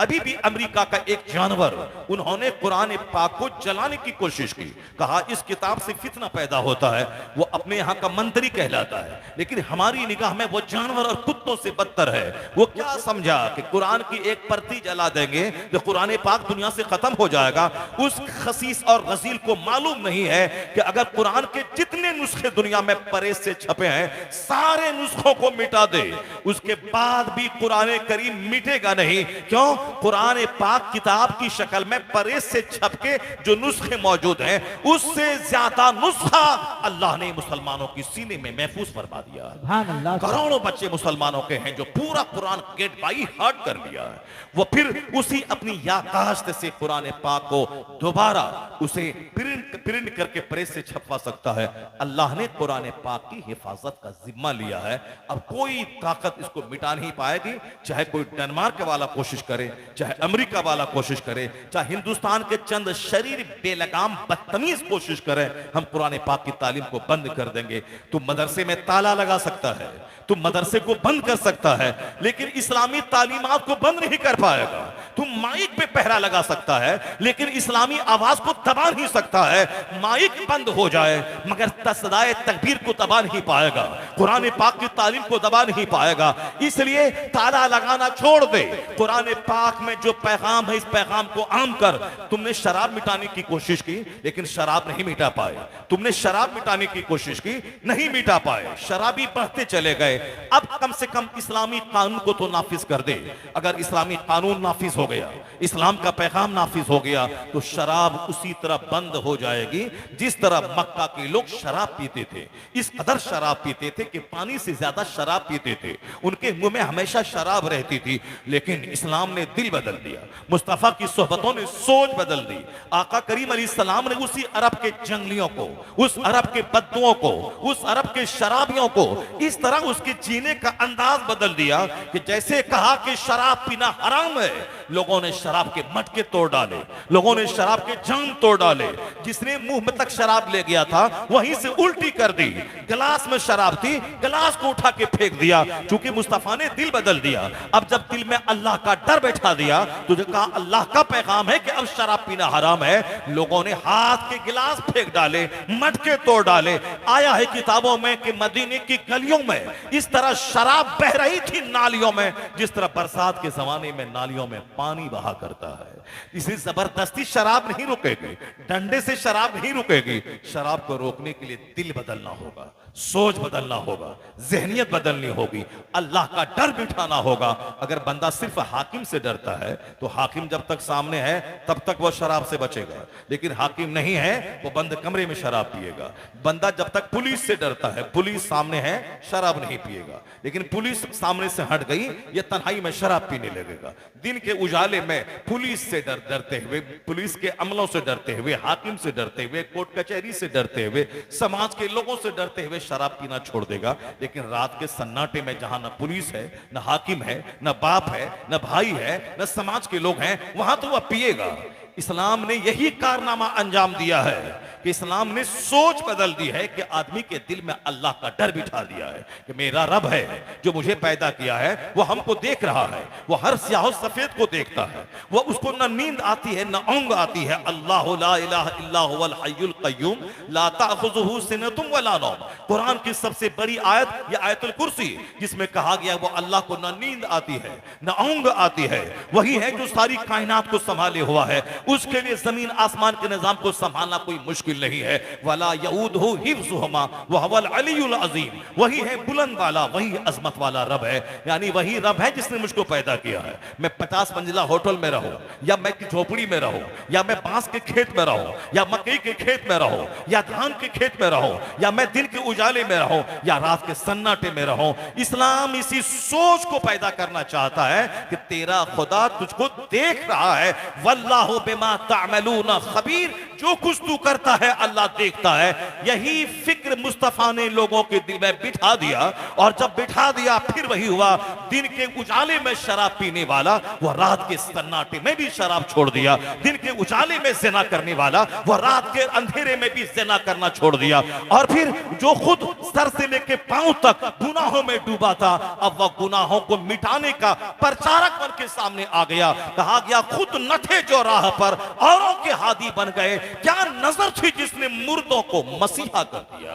अभी भी अमेरिका का एक जानवर, उन्होंने कुरान पाक को जलाने की कोशिश की, कहा इस किताब से फितना पैदा होता है, वो अपने यहाँ का मंत्री कहलाता है, लेकिन हमारी निगाह में वो जानवर और कुत्तों से बदतर है। वो क्या समझा कि कुरान की एक प्रति जला देंगे तो कुरान पाक दुनिया से खत्म हो जाएगा। उस खसीस और गजील को मालूम नहीं है कि अगर कुरान के जितने नुस्खे दुनिया में परेज से छपे हैं सारे नुस्खों को मिटा दे, उसके बाद भी कुरान करीम मिटेगा नहीं। क्यों? कुरान पाक किताब की शक्ल में परेज से छप के जो नुस्खे मौजूद हैं उससे ज्यादा नुस्खा अल्लाह ने मुसलमानों की सीने में महफूज फरमा दिया। करोड़ों बच्चे मुसलमानों के हैं जो पूरा कुरान गेट बाई हार्ट कर लिया है। वो फिर उसी अपनी याकाश्त से कुरान पाक को दोबारा उसे प्रिंट करके प्रेस से छपवा सकता है। अल्लाह ने कुरान पाक की हिफाजत का जिम्मा लिया है। अब कोई ताकत इसको मिटा नहीं पाएगी, चाहे कोई डेनमार्क वाला कोशिश करे, चाहे अमेरिका वाला कोशिश करे, चाहे हिंदुस्तान के चंद शरीर बेलगाम बदतमीज कोशिश करे, हम कुरान पाक की तालीम को बंद कर देंगे। तुम मदरसे में ताला लगा सकता है, तुम मदरसे को बंद कर सकता है, लेकिन इस्लामी तालीमात को बंद नहीं कर पाएगा। तुम माइक पे पहरा लगा सकता है, लेकिन इस्लामी आवाज को दबा नहीं सकता है। माइक बंद हो जाए मगर तसदाए तकबीर को दबा नहीं पाएगा, कुरान पाक की तालीम को दबा नहीं पाएगा। इसलिए ताला लगाना छोड़ दे। कुरान पाक में जो पैगाम है इस पैगाम को आम कर। तुमने शराब मिटाने की कोशिश की लेकिन शराब नहीं मिटा पाए, तुमने शराब मिटाने की कोशिश की नहीं मिटा पाए, शराबी बढ़ते चले गए। अब कम से कम इस्लामी कानून को तो नाफिज कर दे। अगर इस्लामी कानून नाफिज हो गया, इस्लाम का पैगाम नाफिज हो गया तो शराब उसी तरह बंद हो जाएगी जिस तरह मक्का के लोग शराब पीते थे। इस कदर शराब पीते थे कि पानी से ज्यादा शराब पीते थे, उनके मुंह में हमेशा शराब रहती थी। लेकिन इस्लाम ने दिल बदल दिया, मुस्तफा की सोहबतों ने सोच बदल दी। आका करीम अलैहिस्सलाम ने उसी अरब के जंगलियों को, उस अरब के बद्दुओं को, उस अरब के शराबियों को इस तरह उसके जीने का अंदाज बदल दिया कि जैसे कहा कि शराब पीना हराम है, लोगों ने शराब के मटके तोड़ डाले, लोगों ने शराब के जाम तोड़ डाले। जिसने मुंह में तक शराब ले गया था वहीं से उल्टी कर दी। गिलास में शराब थी, गिलास को उठा के फेंक दिया, क्योंकि मुस्तफा ने दिल बदल दिया। अब जब दिल में अल्लाह का डर बैठा दिया तो जो कहा अल्लाह का पैगाम है कि अब शराब पीना हराम है, लोगों ने हाथ के गिलास फेंक डाले, मटके तोड़ डाले। आया है किताबों में कि मदीने की गलियों में इस तरह शराब बह रही थी नालियों में, जिस तरह बरसात के जमाने में नालियों में पानी बहा करता है। इसी जबरदस्ती शराब नहीं रुकेगी, डंडे से शराब नहीं रुकेगी। शराब को रोकने के लिए दिल बदलना होगा, सोच बदलना होगा, जहनियत बदलनी होगी, अल्लाह का डर बिठाना होगा। अगर बंदा सिर्फ हाकिम से डरता है तो हाकिम जब तक सामने है तब तक वो शराब से बचेगा, लेकिन हाकिम नहीं है वो बंद कमरे में शराब पिएगा। बंदा जब तक पुलिस से डरता है, पुलिस सामने है, शराब नहीं पिएगा, लेकिन पुलिस सामने से हट गई ये तन्हाई में शराब पीने लगेगा। दिन के उजाले में पुलिस से डरते हुए, पुलिस के अमलों से डरते हुए, हाकिम से डरते हुए, कोर्ट कचहरी से डरते हुए, समाज के लोगों से डरते हुए शराब पीना छोड़ देगा। लेकिन रात के सन्नाटे में जहां न पुलिस है, न हाकिम है, न बाप है, न भाई है, न समाज के लोग हैं, वहां तो वह पिएगा। इस्लाम ने यही कारनामा अंजाम दिया है कि इस्लाम ने सोच बदल दी है कि आदमी के दिल में अल्लाह का डर बिठा दिया है कि मेरा रब है जो मुझे पैदा किया है, वो हमको देख रहा है, वो हर स्याह सफेद को देखता है, वो उसको न नींद आती है न ऊंघ आती है। अल्लाह ला इलाहा इल्ला हुवल हय्युल क़य्यूम ला ताख़ुज़ुहु सिनतुम वला नौम। कुरान की सबसे बड़ी आयत ये आयतुल कुर्सी, जिसमें कहा गया वो अल्लाह को न नींद आती है न ऊंघ आती है, वही है जो सारी कायनात को संभाले हुआ है। उसके लिए जमीन आसमान के निजाम को संभालना कोई मुश्किल नहीं है। वला यऊदहु हिफ्ज़ुहुमा व हुवल अलीयुल अज़ीम। वही है बुलंद वाला, वही अजमत वाला रब है, यानी वही रब है जिसने मुझको पैदा किया है। मैं 50 मंजिला होटल में रहूं, या मैं झोपड़ी में रहूं, या मैं बांस के खेत में रहूं, या मकई के खेत में रहूं, या धान के खेत में रहूं, या मैं दिन के उजाले में रहूं, या रात के सन्नाटे में रहूं, इस्लाम इसी सोच को पैदा करना चाहता है कि तेरा खुदा तुझको देख रहा है। वल्लाहु बिमा तामलून खबीर। जो कुछ तू करता है अल्लाह देखता है। यही फिक्र मुस्तफा ने लोगों के दिल में बिठा दिया, और जब बिठा दिया फिर वही हुआ, दिन के उजाले में शराब पीने वाला वह रात के सन्नाटे में भी शराब छोड़ दिया, दिन के उजाले में ज़िना करने वाला वह रात के अंधेरे में भी ज़िना करना छोड़ दिया, और फिर जो खुद सर से लेके पांव तक गुनाहों में डूबा था अब वह गुनाहों को मिटाने का प्रचारक बन के सामने आ गया। कहा गया खुद न थे जो राह पर औरों के हादी बन गए, क्या नजर थी जिसने मुर्दों को मसीहा कर दिया।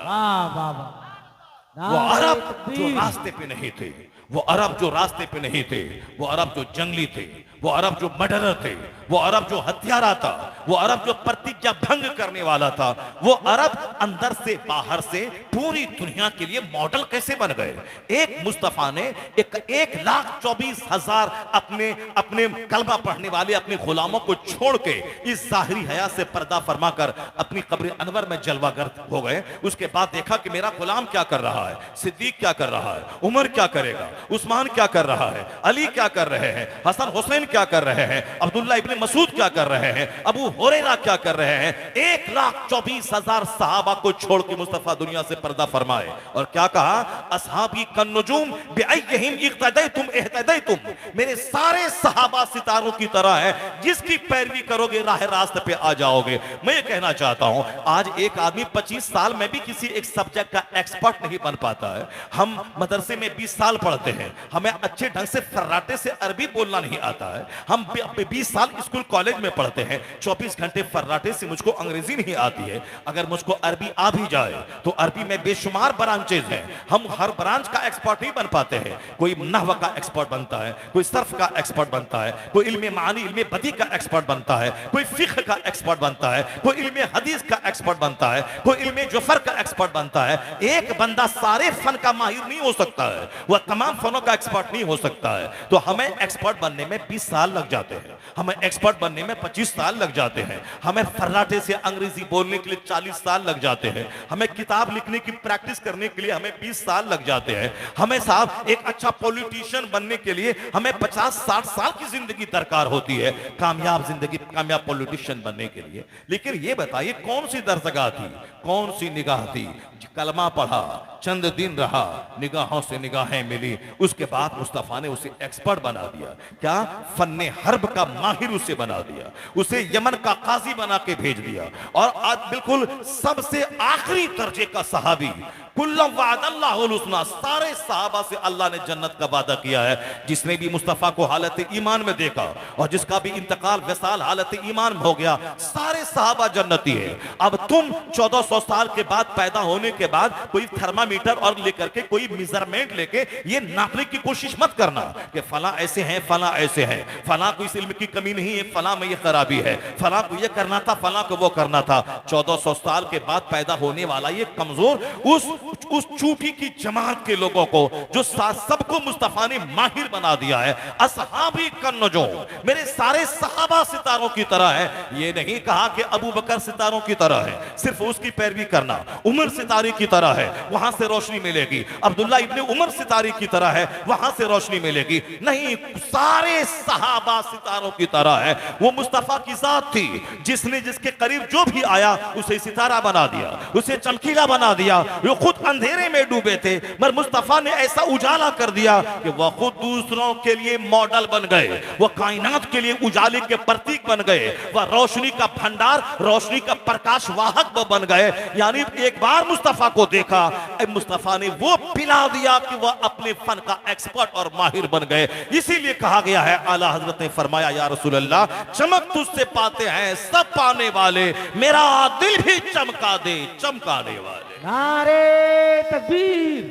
वो अरब जो रास्ते पे नहीं थे, वो अरब जो रास्ते पे नहीं थे, वो अरब जो जंगली थे, वो अरब जो मर्डरर थे, वो अरब जो हत्यारा था, वो अरब जो प्रतिज्ञा भंग करने वाला था, वो अरब अंदर से बाहर से पूरी दुनिया के लिए मॉडल कैसे बन गए। एक मुस्तफा ने 1,24,000 अपने अपने कलमा पढ़ने वाले अपने गुलामों को छोड़ के इस जाहिरी हया से पर्दा फरमाकर अपनी कब्र अनवर में जलवागर हो गए। उसके बाद देखा कि मेरा गुलाम क्या कर रहा है, सिद्दीक क्या कर रहा है, उमर क्या करेगा, उस्मान क्या कर रहा है, अली क्या कर रहे हैं, हसन हुसैन क्या कर रहे हैं, अब्दुल्ला इब्ने मसूद क्या कर रहे हैं, अबू हुरैरा क्या कर रहे हैं। 1,24,000 सहाबा को छोड़ के मुस्तफा दुनिया से पर्दा फरमाए और क्या कहा, असहाबी कन्नुजूम बिअय्यिहिम इक्तदैतुम इहतदैतुम, मेरे सारे सहाबा सितारों की तरह है, जिसकी पैरवी करोगे राह रास्त पे आ जाओगे। मैं ये कहना चाहता हूं आज एक आदमी 25 साल में भी किसी एक सब्जेक्ट का एक्सपर्ट नहीं बन पाता है। हम मदरसे में 20 साल पढ़ते हैं, हमें अच्छे ढंग से फर्राटे से अरबी बोलना नहीं आता है। हम 20 साल स्कूल कॉलेज में पढ़ते हैं, 24 घंटे फर्राटे से मुझको अंग्रेजी नहीं आती है। अगर मुझको अरबी आ भी जाए तो अरबी में बेशुमार ब्रांचेज हैं, हम हर ब्रांच का एक्सपर्ट नहीं बन पाते हैं। कोई नहव का एक्सपर्ट बनता है, कोई सर्फ का एक्सपर्ट बनता है, कोई इल्मे मानी इल्मे बदी का एक्सपर्ट बनता है, कोई फिक्र का एक्सपर्ट बनता है, कोई इल्मे हदीस का एक्सपर्ट बनता है, कोई इल्मे जुफर का एक्सपर्ट बनता है। एक बंदा सारे फन का माहिर नहीं हो सकता है, वह तमाम फनों का एक्सपर्ट नहीं हो सकता है। तो हमें एक्सपर्ट बनने में 20 साल लग जाते हैं, हमें एक्सपर्ट बनने में 25 साल लग जाते हैं, हमें फर्राटे से अंग्रेजी बोलने के लिए 40 साल लग जाते हैं, हमें किताब लिखने की प्रैक्टिस करने के लिए हमें 20 साल लग जाते हैं, हमें साहब एक अच्छा पॉलिटिशियन बनने के लिए हमें 50-60 साल की जिंदगी दरकार होती है, कामयाब जिंदगी, कामयाब पॉलिटिशियन बनने के लिए। लेकिन ये बताइए कौन सी दरजगाह थी, कौन सी निगाह थी, कलमा पढ़ा, चंद दिन रहा, निगाहों से निगाहें मिली, उसके बाद मुस्तफा ने उसे एक्सपर्ट बना दिया। क्या फन्ने हर्ब का माहिर उसे बना दिया, उसे यमन का काजी बना के भेज दिया, और आज बिल्कुल सबसे आखिरी दर्जे का सहाबी, कुल्लम वादल्लाहुल हुस्ना, सारे सहाबा से अल्लाह ने जन्नत का वादा किया है। जिसने भी मुस्तफा को हालत ईमान में देखा और जिसका भी इंतकाल वसाल हालत ईमान में हो गया, सारे सहाबा जन्नती है। अब तुम 1400 साल के बाद पैदा होने के बाद कोई थर्मामीटर और लेकर के कोई मेजरमेंट लेके ये नापने की कोशिश मत करना कि फला ऐसे हैं, फला ऐसे हैं, फला को इस इल्म की कमी नहीं है, फला में ये खराबी है, फला को ये करना था, फला को वो करना था। 1400 साल के बाद पैदा होने वाला ये कमजोर उस चूटी की जमात के लोगों को जो सबको मुस्तफा ने माहिर बना दिया है। असहाबी कन्नुजूम, मेरे सारे सहाबा सितारों की तरह है। ये नहीं कहा कि अबू बकर सितारों की तरह है, सिर्फ उसकी पैरवी करना, उमर सितारे की तरह है, वहां से रोशनी मिलेगी, अब्दुल्ला इब्ने उमर सितारे की तरह है, वहां से रोशनी मिलेगी। नहीं, सारे सहाबा सितारों की तरह है। वो मुस्तफा की जात थी, जिसने जिसके करीब जो भी आया उसे सितारा बना दिया, उसे चमकीला बना दिया। वो खुद अंधेरे में डूबे थे, मगर मुस्तफा ने ऐसा उजाला कर दिया कि वह खुद दूसरों के लिए मॉडल बन गए, वह कायनात के लिए उजाले के प्रतीक बन गए, वह रोशनी का भंडार, रोशनी का प्रकाश वाहक बन गए। यानी एक बार मुस्तफा को देखा, मुस्तफा ने वो पिला दिया कि वह अपने फन का एक्सपर्ट और माहिर बन गए। इसीलिए कहा गया है, आला हजरत ने फरमाया, या रसूल अल्लाह, चमक तुझसे पाते हैं सब पाने वाले, मेरा दिल भी चमका दे चमकाने वाले। नारे तकबीर,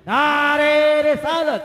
नारे रिसालत,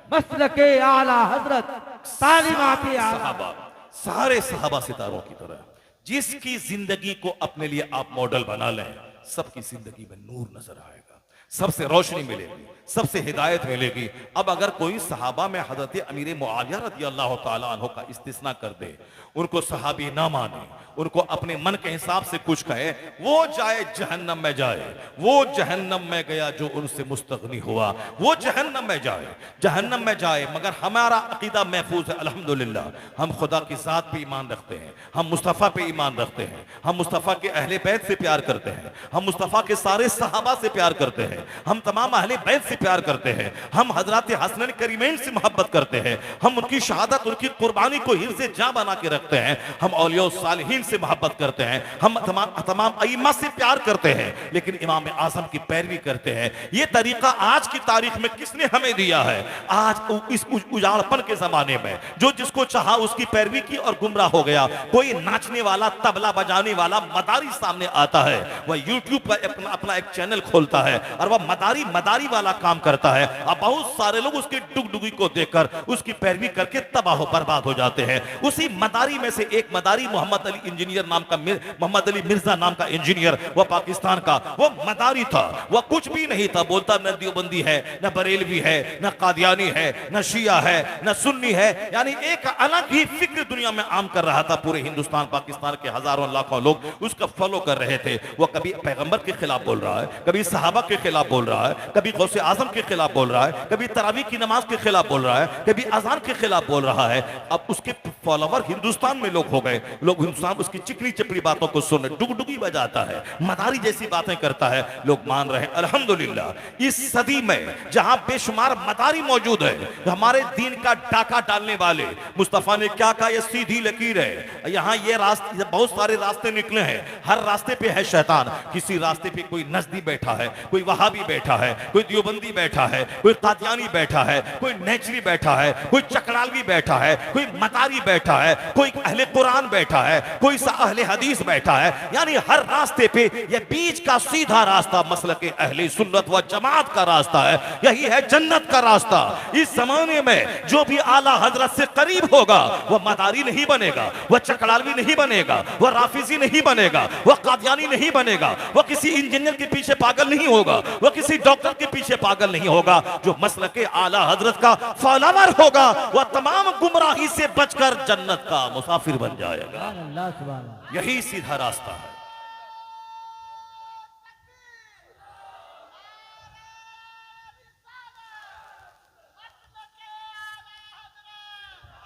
मसलके आला हजरत, तालीमाती सहाबा, सारे सहाबा सितारों की तरह, जिसकी जिंदगी को अपने लिए आप मॉडल बना लें, सबकी जिंदगी में नूर नजर आएगा, सबसे रोशनी मिलेगी, सबसे हिदायत मिलेगी। अब अगर कोई सहाबा में हजरत अमीर मुआविया रज़ी अल्लाह ताला अन्हु का इस्तिस्ना कर दे, उनको सहाबी ना माने, उनको अपने मन के हिसाब से कुछ कहे, वो जाए जहन्नम में जाए। वो जहन्नम में गया जो उनसे मुस्तगनी हुआ, वो जहन्नम में जाए, जहन्नम में जाए। मगर हमारा अकीदा महफूज है अल्हम्दुलिल्लाह। हम खुदा की ज़ात पे ईमान रखते हैं, हम मुस्तफ़ा पे ईमान रखते हैं, हम मुस्तफ़ा के अहले बैत से प्यार करते हैं, हम मुस्तफ़ा के सारे सहाबा से प्यार करते हैं, हम तमाम अहले बैत से प्यार करते हैं, हम हजरत हसनैन करीमैन से मोहब्बत करते हैं, हम उनकी शहादत, उनकी कुर्बानी को हिर्ज़े जां बना के रखते हैं, हम औलिया सालिहीन से मोहब्बत करते हैं, हम तमाम अइम्मा से प्यार करते हैं, लेकिन इमाम आज़म की पैरवी करते हैं। ये तरीका आज की तारीख में किसने हमें दिया है? आज इस उजाड़पन के जमाने में जो जिसको चाहा उसकी पैरवी की और गुमराह हो गया। कोई नाचने वाला, तबला बजाने वाला मदारी सामने आता है, वह यूट्यूब पर अपना एक चैनल खोलता है और वह मदारी वाला काम करता है। अब बहुत सारे लोग उसकी डुगडुगी को देखकर उसकी पैरवी करके तबाह बर्बाद हो जाते हैं। उसी मदारी में से एक मदारी मोहम्मद अली इंजीनियर नाम का, मोहम्मद अली मिर्जा नाम का इंजीनियर, वह पाकिस्तान का वो मदारी था। वह कुछ भी नहीं था, बोलता न देवबंदी है, न बरेलवी है, न कादियानी है, न शिया है, न सुन्नी है, यानी एक अलग ही फिक्र दुनिया में आम कर रहा था। पूरे हिंदुस्तान पाकिस्तान के हजारों लाखों लोग उसका फॉलो कर रहे थे। वह कभी पैगंबर के खिलाफ बोल रहा है, कभी सहाबा के खिलाफ बोल रहा है, कभी गौसे आजम के खिलाफ बोल रहा है, कभी तरावी की नमाज के खिलाफ बोल रहा है, कभी अजान के खिलाफ बोल रहा है। अब उसके फॉलोवर हिंदुस्तान में लोग हो गए। लोग हिंदुस्तान उसकी चिकनी चपड़ी बातों को सुन, डुगडुगी बजाता है, मदारी जैसी बातें करता है, लोग मान रहे हैं। अल्हम्दुलिल्लाह इस सदी में जहां बेशुमार मदारी मौजूद है, हमारे दीन का डाका डालने वाले, मुस्तफा ने क्या कहा, ये सीधी लकीर है। यहां ये रास्ते, बहुत सारे रास्ते निकले हैं, हर रास्ते पे है शैतान। किसी रास्ते पे कोई नजदी बैठा है, कोई वहाबी बैठा है, कोई देवबंदी बैठा है, कोई कादियानी बैठा है, कोई नेचरी बैठा है, कोई चकड़ालवी बैठा है, कोई मदारी बैठा है, कोई अहले कुरान बैठा है, कोई अहले हदीस बैठा है। यानी हर रास्ते पे ये बीच का सीधा रास्ता मसलक अहले सुन्नत व जमात का रास्ता है, यही है जन्नत का रास्ता। इस जमाने में जो भी आला हजरत से करीब होगा वह मदारी नहीं बनेगा, वह चकड़ालवी नहीं बनेगा, वह राफिजी नहीं बनेगा, वह कादियानी नहीं बनेगा, वह किसी इंजीनियर के पीछे पागल नहीं होगा, वह किसी डॉक्टर के पीछे पागल नहीं होगा। जो मसलक आला हजरत का फॉलोवर होगा वह तमाम गुमराही से बचकर जन्नत का मुसाफिर बन जाएगा। अल्लाह सुभान अल्लाह। यही सीधा रास्ता है।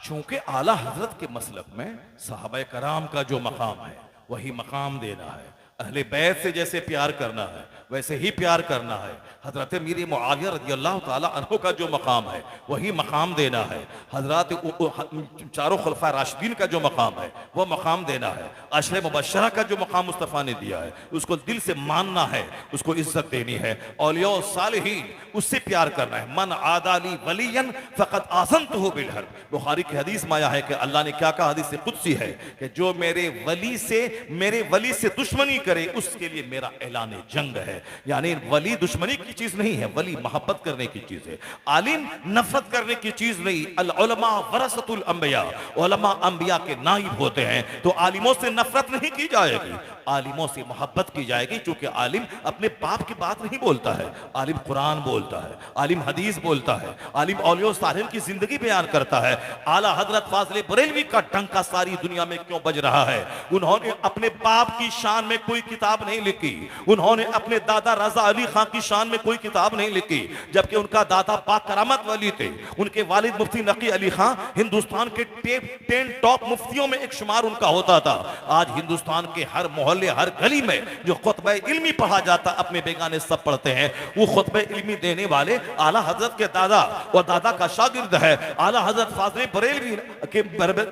चूंकि आला हजरत के मसलक में सहाबा कराम का जो मकाम है वही मकाम देना है। अहले बैत से जैसे प्यार करना है वैसे ही प्यार करना है। हजरत मीर मुआविया रज़ी अल्लाह ताला अन्हु का जो मकाम है वही मकाम देना है। हजरत चारों खुलफा राशिदीन का जो मकाम है वह मकाम देना है। अशरे मुबश्शरा का जो मकाम मुस्तफ़ा ने दिया है उसको दिल से मानना है, उसको इज्जत देनी है। औलिया सालिहीन उससे प्यार करना है। मन आदाली वलियन फ़क़त आज़नतहु बिल हर्ब। बुखारी की हदीस में आया है कि अल्लाह ने क्या कहा, हदीस कुदसी है कि जो मेरे वली से दुश्मनी करे उसके लिए मेरा ऐलान जंग है। यानी वली दुश्मनी की चीज नहीं है, वली मोहब्बत करने की चीज है, आलिम नफरत करने की चीज नहीं। अल उलमा वरसतुल अंबिया, उलमा अंबिया के नाइब होते हैं, तो आलिमों से नफरत नहीं की जाएगी, आलिमों से मोहब्बत की जाएगी। क्योंकि आलिम अपने बाप की बात नहीं बोलता है, आलिम कुरान बोलता है, आलिम हदीस बोलता है, आलिम औलिया सालिहीन की जिंदगी बयान करता है। आला हजरत फाज़िल बरेलवी का डंका सारी दुनिया में क्यों बज रहा है? उन्होंने अपने बाप की शान में कोई किताब नहीं लिखी, उन्होंने अपने दादा रजा अली खां की शान में कोई किताब नहीं लिखी, जबकि उनका दादा पाक करामत वली थे। उनके वालिद मुफ्ती नकी अली खां हिंदुस्तान के 10 टॉप मुफ्तियों में एक शुमार उनका होता था। आज हिंदुस्तान के हर मोहल्ले, हर गली में जो खुतबा इल्मी पढ़ा जाता, अपने बेगाने सब पढ़ते हैं, वो खुतबा इल्मी देने वाले आला हजरत के दादा और दादा का शागिर्द है। आला हजरत फाज़िल बरेलवी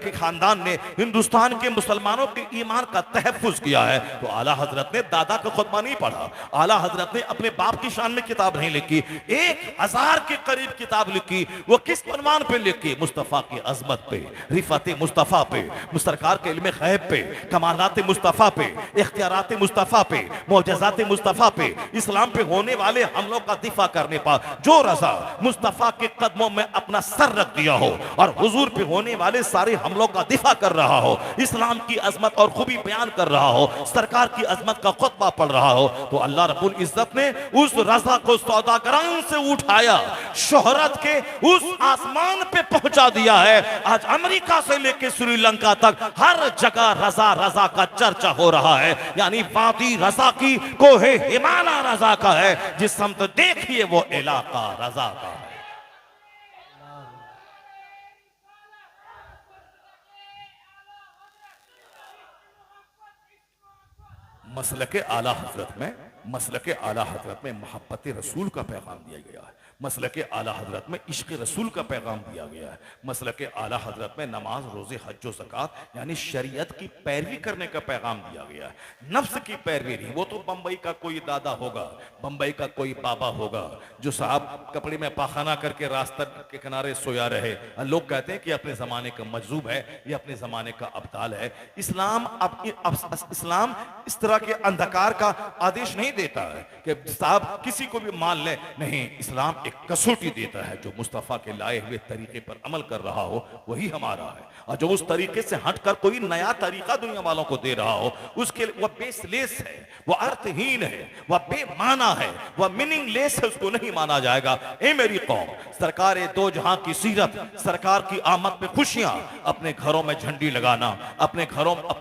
के खानदान ने हिंदुस्तान के मुसलमानों के ईमान का तहफ़्फ़ुज़ किया है। तो आला हजरत ने दादा का खुतबा नहीं पढ़ा, आला हजरत ने अपने बाप की शान में किताब नहीं लिखी, 1000 के करीब किताब लिखी। वो किस उन्वान पे लिखी? मुस्तफ़ा की अजमत पे, रिफत मुस्तफ़ा पे, सरकार के इल्म गैब पे, कमालात मुस्तफ़ा पे। इख्तियारात मुस्तफ़ा पे, मोजज़ात मुस्तफ़ा पे, इस्लाम पे होने वाले हमलों का दिफा करने पर जो रजा मुस्तफ़ा के कदमों में अपना सर रख दिया हो और हुजूर पे होने वाले सारे हमलों का दिफा कर रहा हो, इस्लाम की अजमत और खूबी बयान कर रहा हो, सरकार की अजमत का खुतबा पढ़ रहा हो, तो अल्लाह रब्बुल इज्जत ने उस रजा को सौदागरान से उठाया, शोहरत के उस आसमान पे पहुंचा दिया है। आज अमेरिका से लेकर श्रीलंका तक हर जगह रजा रजा का चर्चा हो रहा है। यानी वादी रजा की, कोहे हिमालय रजा का है, जिस समत देखिए वो इलाका रजा का है। मसलके आला हजरत में मोहब्बत रसूल का पैगाम दिया गया है। मसलके आला हजरत में इश्क रसूल का पैगाम दिया गया है। मसलके आला हजरत में नमाज, रोजे, हज, ज़कात यानी शरीयत की पैरवी करने का पैगाम दिया गया है। नफ्स की पैरवी नहीं। वो तो बंबई का कोई दादा होगा, बंबई का कोई बाबा होगा जो साहब कपड़े में पाखाना करके रास्ते के किनारे सोया रहे। लोग कहते हैं कि अपने जमाने का मजलूब है, ये अपने जमाने का अब्दाल है। इस्लाम इस्लाम इस तरह के अंधकार का आदेश नहीं देता है कि साहब किसी को भी मान ले। नहीं, इस्लाम एक कसौटी देता है। जो मुस्तफा के लाए हुए तरीके पर अमल कर रहा हो वही हमारा है, और जो उस तरीके से हटकर कोई नया तरीका दुनिया वालों को दे रहा हो उसके वह बेसलेस है, वह अर्थहीन है, वह बेमाना है, वह मीनिंगलेस है, उसको नहीं माना जाएगा। ए मेरी कौम, सरकार दो जहां की सीरत, सरकार की आमद पे खुशियां, अपने घरों में झंडी लगाना, अपने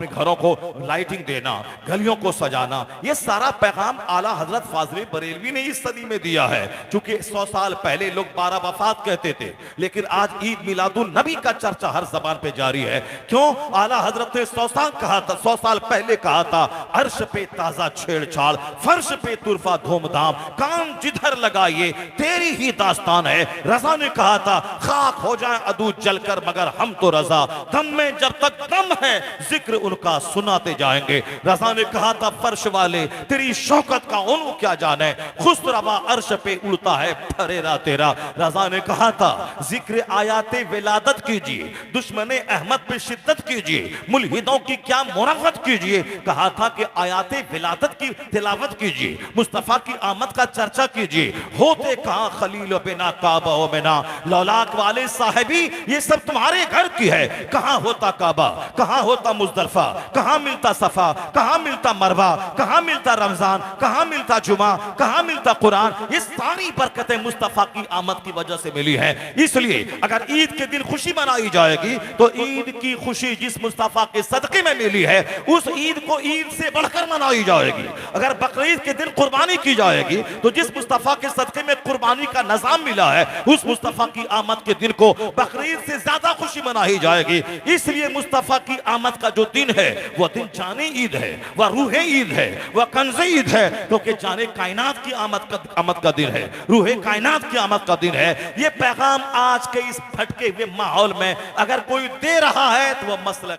घरों को लाइटिंग देना, गलियों को सजाना, ये सारा पैगाम आला हजरत फाजिल बरेलवी ने इस सदी में दिया है। क्योंकि 100 साल पहले लोग 12 वफात कहते थे, लेकिन आज ईद मिलादुन नबी का चर्चा हर जबान पे जारी है। क्यों? आला हजरत ने 100 साल पहले कहा था, अर्श पे ताजा छेड़छाड़, फर्श पे तुरफा धूमधाम, काम जिधर लगाइए तेरी ही दास्तान है। रजा ने कहा था, खाक हो जाए अदू जलकर मगर हम तो रजा, दम में जब तक दम है जिक्र उनका सुनाते जाएंगे। रजा ने कहा था, फर्श वाले तेरी शौकत का उन्हों क्या जाने, खुसरवा अर्श पे उड़ता है फरेरा तेरा। रजा ने कहा था, जिक्र आयाते विलादत कीजिए, दुश्मने अहमद पे शिद्दत कीजिए, मुल्हिदों की क्या मुराफत कीजिए। कहा था कि आयाते विलादत की तिलावत कीजिए, मुस्तफा की आमद का चर्चा कीजिए। होते कहां खलील बिना काबा ओ बिना, लौलाक वाले साहिबी ये सब तुम्हारे घर की है। कहां होता काबा, कहां होता मुजदलफा, कहां मिलता सफा, कहां मिलता मरवा, कहां मिलता रमजान, कहां मिलता जुमा, कहां मिलता कुरान। ये सारी बरकतें मुस्तफा की आमद की वजह से मिली है। इसलिए अगर ईद के दिन खुशी मनाई जाएगी तो ईद की खुशी जिस मुस्तफा के सदके में मिली है उस ईद को ईद से बढ़कर मनाई जाएगी। अगर बकरीद के दिन कुर्बानी की जाएगी तो जिस मुस्तफा के सदके में कुर्बानी का निजाम मिला है उस मुस्तफा की आमद के दिन को बकरीद से ज्यादा खुशी मनाई जाएगी। इसलिए मुस्तफा की आमद का जो दिन है वह दिन जाने ईद है, वह रूहे ईद है, वह कंज़े ईद है, क्योंकि जाने कायनात की आमद का दिन है, रूहे कायनात की आमद का दिन है। ये पैगाम आज के इस भटके हुए माहौल में अगर कोई दे रहा है तो वह मसला